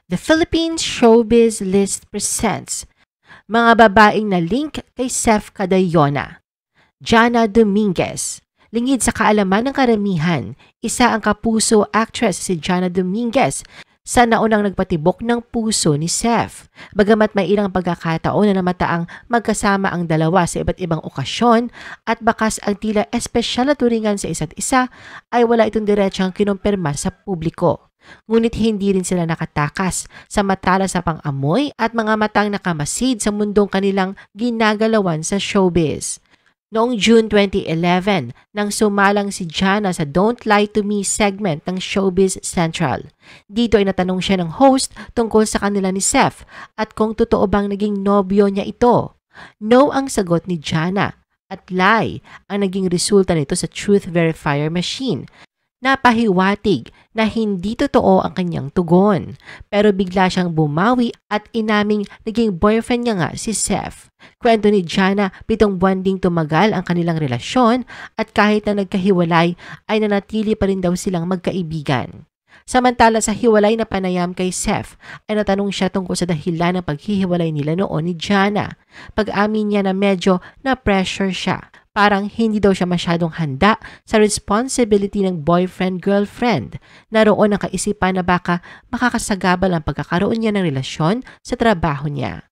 The Philippines Showbiz List presents mga babaeng na link kay Seth Cadayona. Jana Dominguez. Lingid sa kaalaman ng karamihan, isa ang kapuso actress si Jana Dominguez sa naunang nagpatibok ng puso ni Seth. Bagamat may ilang pagkakataon na namataang magkasama ang dalawa sa iba't ibang okasyon at bakas ang tila espesyal na turingan sa isa't isa, ay wala itong diretsang kinumpirma sa publiko. Ngunit hindi rin sila nakatakas sa matalas na pang-amoy at mga matang nakamasid sa mundong kanilang ginagalawan sa showbiz. Noong June 2011, nang sumalang si Jana sa Don't Lie to Me segment ng Showbiz Central. Dito ay natanong siya ng host tungkol sa kanila ni Seth at kung totoo bang naging nobyo niya ito. No ang sagot ni Jana at lie ang naging resulta nito sa Truth Verifier machine. Napahiwatig na hindi totoo ang kanyang tugon, pero bigla siyang bumawi at inaming naging boyfriend niya nga si Seth. Kwento ni Jana, 7 buwan ding tumagal ang kanilang relasyon at kahit na nagkahiwalay ay nanatili pa rin daw silang magkaibigan. Samantala sa hiwalay na panayam kay Seth ay natanong siya tungkol sa dahilan ng paghihiwalay nila noon ni Jana. Pag-amin niya na medyo na-pressure siya. Parang hindi daw siya masyadong handa sa responsibility ng boyfriend-girlfriend. Naroon ang kaisipan na baka makakasagabal ang pagkakaroon niya ng relasyon sa trabaho niya.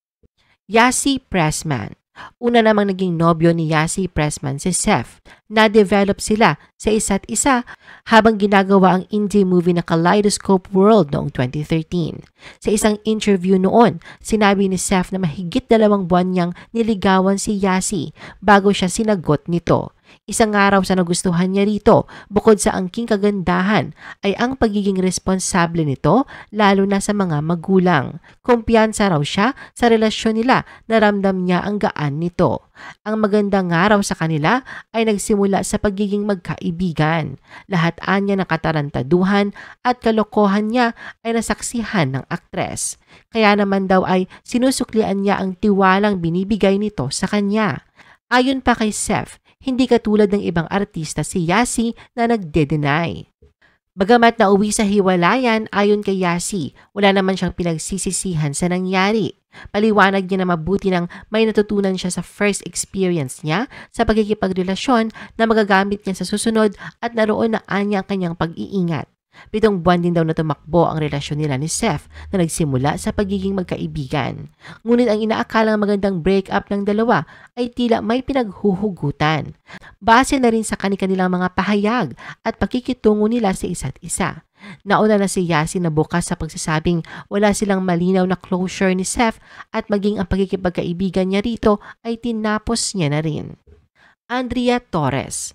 Yasi Pressman. Una namang naging nobyo ni Yasi Pressman si Seth. Na-develop sila sa isa't isa habang ginagawa ang indie movie na Kaleidoscope World noong 2013. Sa isang interview noon, sinabi ni Seth na mahigit 2 buwan niyang niligawan si Yasi bago siya sinagot nito. Isang araw sa nagustuhan niya rito, bukod sa angking kagandahan, ay ang pagiging responsable nito lalo na sa mga magulang. Kumpiyansa raw siya sa relasyon nila, naramdam niya ang gaan nito. Ang magandang araw sa kanila ay nagsimula sa pagiging magkaibigan. Lahat anya ng katarantaduhan at kalokohan niya ay nasaksihan ng aktres. Kaya naman daw ay sinusuklian niya ang tiwalang binibigay nito sa kanya. Ayon pa kay Seth, hindi katulad ng ibang artista si Yasi na nagde-deny. Bagamat nauwi sa hiwalayan, ayon kay Yasi, wala naman siyang pinagsisisihan sa nangyari. Paliwanag niya na mabuti nang may natutunan siya sa first experience niya sa pagkikipagrelasyon na magagamit niya sa susunod at naroon na anya ang kanyang pag-iingat. 7 buwan din daw na tumakbo ang relasyon nila ni Seth na nagsimula sa pagiging magkaibigan. Ngunit ang inaakalang magandang breakup ng dalawa ay tila may pinaghuhugutan. Base na rin sa kanilang mga pahayag at pakikitungo nila sa isa't isa. Nauna na si Yasi na bukas sa pagsasabing wala silang malinaw na closure ni Seth at maging ang pagkikipagkaibigan niya rito ay tinapos niya na rin. Andrea Torres.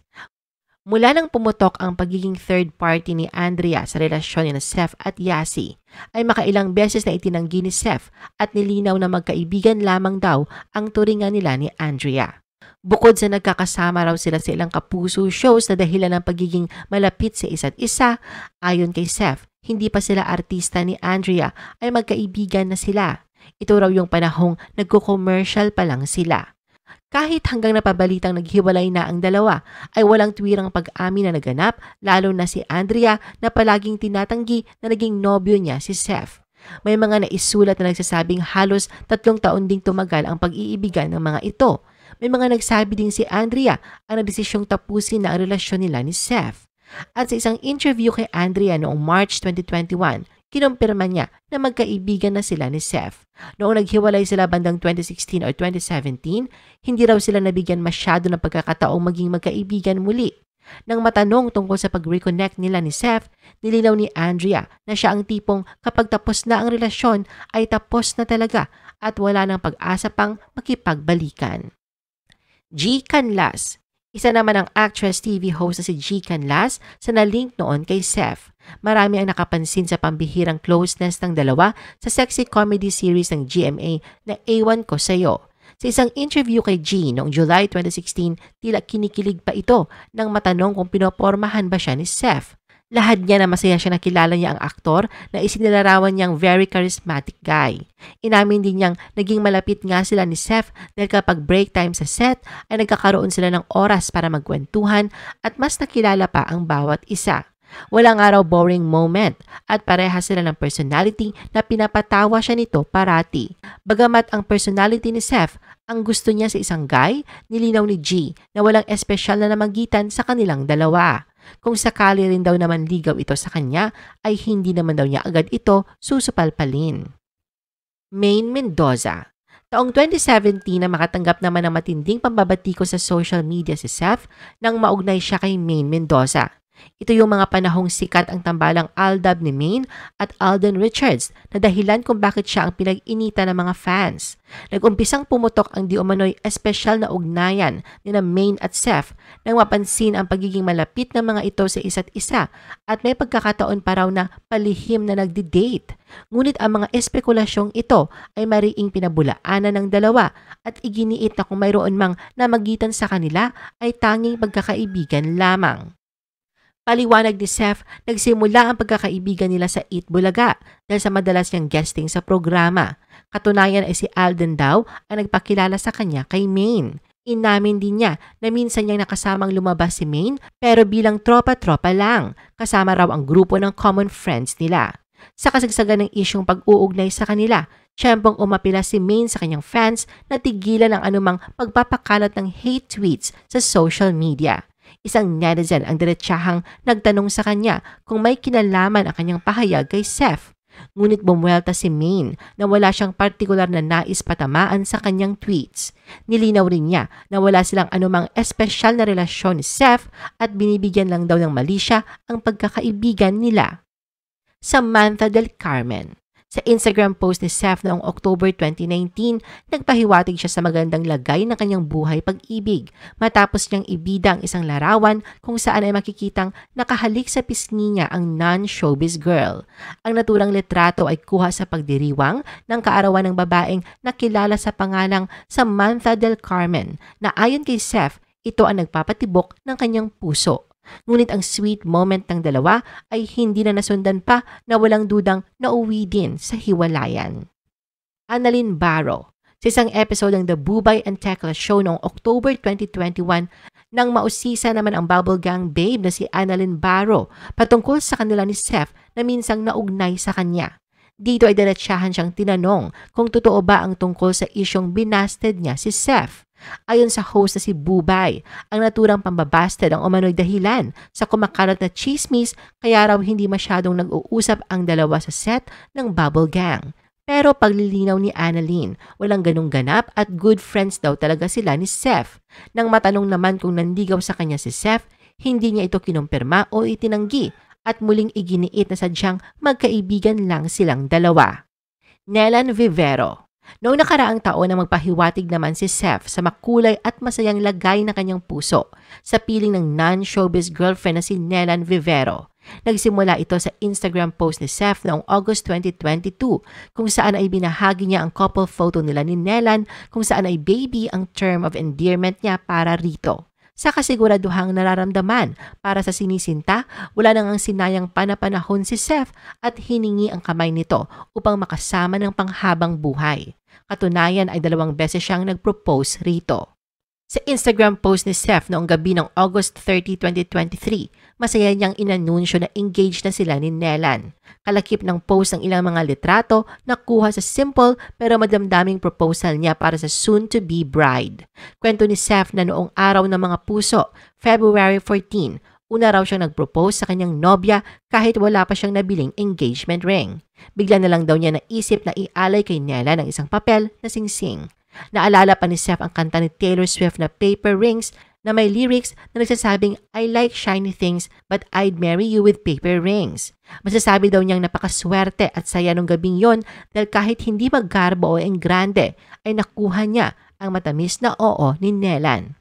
Mula nang pumutok ang pagiging third party ni Andrea sa relasyon ni Seth at Yasi, ay makailang beses na itinanggi ni Seth at nilinaw na magkaibigan lamang daw ang turingan nila ni Andrea. Bukod sa nagkakasama raw sila sa ilang kapuso shows na dahilan ng pagiging malapit sa isa't isa, ayon kay Seth, hindi pa sila artista ni Andrea ay magkaibigan na sila. Ito raw yung panahong nagko-commercial pa lang sila. Kahit hanggang napabalitang naghiwalay na ang dalawa, ay walang tuwirang pag-amin na naganap, lalo na si Andrea na palaging tinatanggi na naging nobyo niya si Seth. May mga naisulat na nagsasabing halos 3 taon ding tumagal ang pag-iibigan ng mga ito. May mga nagsabi din si Andrea ang nagdesisyong tapusin na ang relasyon nila ni Seth. At sa isang interview kay Andrea noong March 2021, kinumpirma niya na magkaibigan na sila ni Seth. Noong naghiwalay sila bandang 2016 o 2017, hindi raw sila nabigyan masyado ng pagkakataong maging magkaibigan muli. Nang matanong tungkol sa pag-reconnect nila ni Seth, nilinaw ni Andrea na siya ang tipong kapag tapos na ang relasyon ay tapos na talaga at wala nang pag-asa pang makipagbalikan. G. Canlas. Isa naman ang actress TV host na si G. Canlas sa nalink noon kay Seth. Marami ang nakapansin sa pambihirang closeness ng dalawa sa sexy comedy series ng GMA na Ewan Ko Sa'yo. Sa isang interview kay G noong July 2016, tila kinikilig pa ito nang matanong kung pinopormahan ba siya ni Seth. Lahat niya na masaya siya nakilala niya ang aktor na isinilarawan niyang very charismatic guy. Inamin din niyang naging malapit nga sila ni Seth dahil kapag break time sa set ay nagkakaroon sila ng oras para magkwentuhan at mas nakilala pa ang bawat isa. Wala nga raw boring moment at parehas sila ng personality na pinapatawa siya nito parati. Bagamat ang personality ni Seth ang gusto niya sa isang guy, nilinaw ni G na walang espesyal na namagitan sa kanilang dalawa. Kung sakali rin daw naman ligaw ito sa kanya, ay hindi naman daw niya agad ito susupalpalin. Maine Mendoza. Taong 2017 na makatanggap naman ng matinding pambabatiko sa social media si Seth nang maugnay siya kay Maine Mendoza. Ito yung mga panahong sikat ang tambalang Aldab ni Maine at Alden Richards na dahilan kung bakit siya ang pinag-inita ng mga fans. Nag-umpisang pumutok ang di umano'y espesyal na ugnayan ni na Maine at Seth nang mapansin ang pagiging malapit ng mga ito sa isa't isa at may pagkakataon pa raw na palihim na nagdi-date. Ngunit ang mga espekulasyong ito ay mariing pinabulaanan ng dalawa at iginiit na kung mayroon mang namagitan sa kanila ay tanging pagkakaibigan lamang. Paliwanag ni Seth, nagsimula ang pagkakaibigan nila sa Eat Bulaga dahil sa madalas niyang guesting sa programa. Katunayan ay si Alden daw ang nagpakilala sa kanya kay Maine. Inamin din niya na minsan niyang nakasamang lumabas si Maine pero bilang tropa-tropa lang, kasama raw ang grupo ng common friends nila. Sa kasagsagan ng isyong pag-uugnay sa kanila, tiyempong umapila si Maine sa kanyang fans na tigilan ang anumang pagpapakalat ng hate tweets sa social media. Isang netizen ang diretsahang nagtanong sa kanya kung may kinalaman ang kanyang pahayag kay Seth. Ngunit bumuelta si Maine na wala siyang partikular na nais patamaan sa kanyang tweets. Nilinaw rin niya na wala silang anumang espesyal na relasyon ni Seth at binibigyan lang daw ng mali siya ang pagkakaibigan nila. Samantha Del Carmen. Sa Instagram post ni Seth noong October 2019, nagpahiwatig siya sa magandang lagay ng kanyang buhay pag-ibig matapos niyang ibida ang isang larawan kung saan ay makikitang nakahalik sa pisngi niya ang non-showbiz girl. Ang naturang litrato ay kuha sa pagdiriwang ng kaarawan ng babaeng nakilala sa pangalang Samantha Del Carmen na ayon kay Seth, ito ang nagpapatibok ng kanyang puso. Ngunit ang sweet moment ng dalawa ay hindi na nasundan pa na walang dudang nauwi din sa hiwalayan. Annalyn Barro. Sa isang episode ng The Bubay and Tekla Show noong October 2021, nang mausisa naman ang Bubble Gang babe na si Annalyn Barro patungkol sa kanila ni Seth na minsang naugnay sa kanya. Dito ay diretsahan siyang tinanong kung totoo ba ang tungkol sa isyong binasted niya si Seth. Ayon sa host na si Bubay, ang naturang pambabasted ang umano'y dahilan sa kumakalat na chismis kaya raw hindi masyadong nag-uusap ang dalawa sa set ng Bubble Gang. Pero paglilinaw ni Annalyn, walang ganung ganap at good friends daw talaga sila ni Seth. Nang matanong naman kung nandigaw sa kanya si Seth, hindi niya ito kinumpirma o itinanggi at muling iginiit na sadyang magkaibigan lang silang dalawa. Nelan Vivero. Noong nakaraang taon na magpahiwatig naman si Seth sa makulay at masayang lagay ng kanyang puso sa piling ng non-showbiz girlfriend na si Nelan Vivero. Nagsimula ito sa Instagram post ni Seth noong August 2022 kung saan ay binahagi niya ang couple photo nila ni Nelan kung saan ay baby ang term of endearment niya para rito. Sa kasiguraduhang nararamdaman para sa sinisinta, wala nang ang sinayang panahon si Seth at hiningi ang kamay nito upang makasama ng panghabang buhay. Katunayan ay 2 beses siyang nag-propose rito. Sa Instagram post ni Seth noong gabi ng August 30, 2023, masaya niyang inanunsyo na engaged na sila ni Nelan. Kalakip ng post ng ilang mga litrato na kuha sa simple pero madamdaming proposal niya para sa soon-to-be bride. Kwento ni Seth na noong araw ng mga puso, February 14, una raw siyang nag-propose sa kanyang nobya kahit wala pa siyang nabiling engagement ring. Bigla na lang daw niya naisip na ialay kay Nelan ng isang papel na singsing. Naalala pa ni Seth ang kanta ni Taylor Swift na Paper Rings na may lyrics na nagsasabing, I like shiny things but I'd marry you with paper rings. Masasabi daw niyang napakaswerte at saya nung gabing yon dahil kahit hindi maggarbo o engrande ay nakuha niya ang matamis na oo ni Nelan.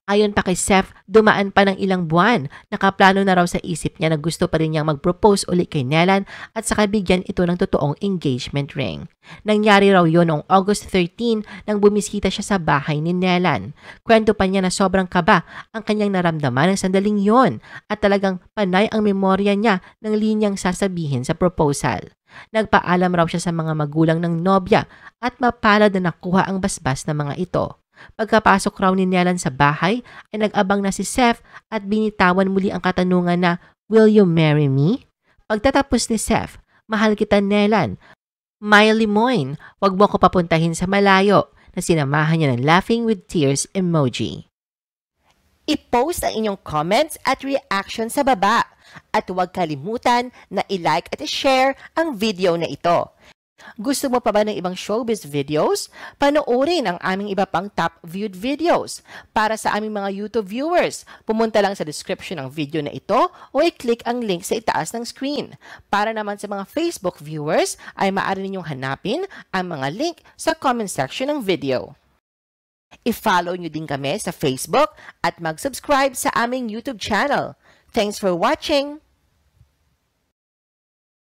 Ayon pa kay Seth, dumaan pa ng ilang buwan. Nakaplano na raw sa isip niya na gusto pa rin niyang mag-propose ulit kay Nelan at saka bigyan ito ng totoong engagement ring. Nangyari raw yon noong August 13 nang bumisita siya sa bahay ni Nelan. Kwento pa niya na sobrang kaba ang kanyang naramdaman ng sandaling yon at talagang panay ang memorya niya ng linyang sasabihin sa proposal. Nagpaalam raw siya sa mga magulang ng nobya at mapalad na nakuha ang basbas ng mga ito. Pagkapasok raw ni Nelan sa bahay ay nag-abang na si Seth at binitawan muli ang katanungan na Will you marry me? Pagtatapos ni Seth, mahal kita Nelan. Miley Moyne, wag mo ko papuntahin sa malayo, na sinamahan niya ng laughing with tears emoji. I-post ang inyong comments at reaction sa baba. At huwag kalimutan na i-like at i-share ang video na ito. Gusto mo pa ba ng ibang showbiz videos? Panoorin ang aming iba pang top viewed videos. Para sa aming mga YouTube viewers, pumunta lang sa description ng video na ito o i-click ang link sa itaas ng screen. Para naman sa mga Facebook viewers, ay maaari ninyong hanapin ang mga link sa comment section ng video. I-follow nyo din kami sa Facebook at mag-subscribe sa aming YouTube channel. Thanks for watching!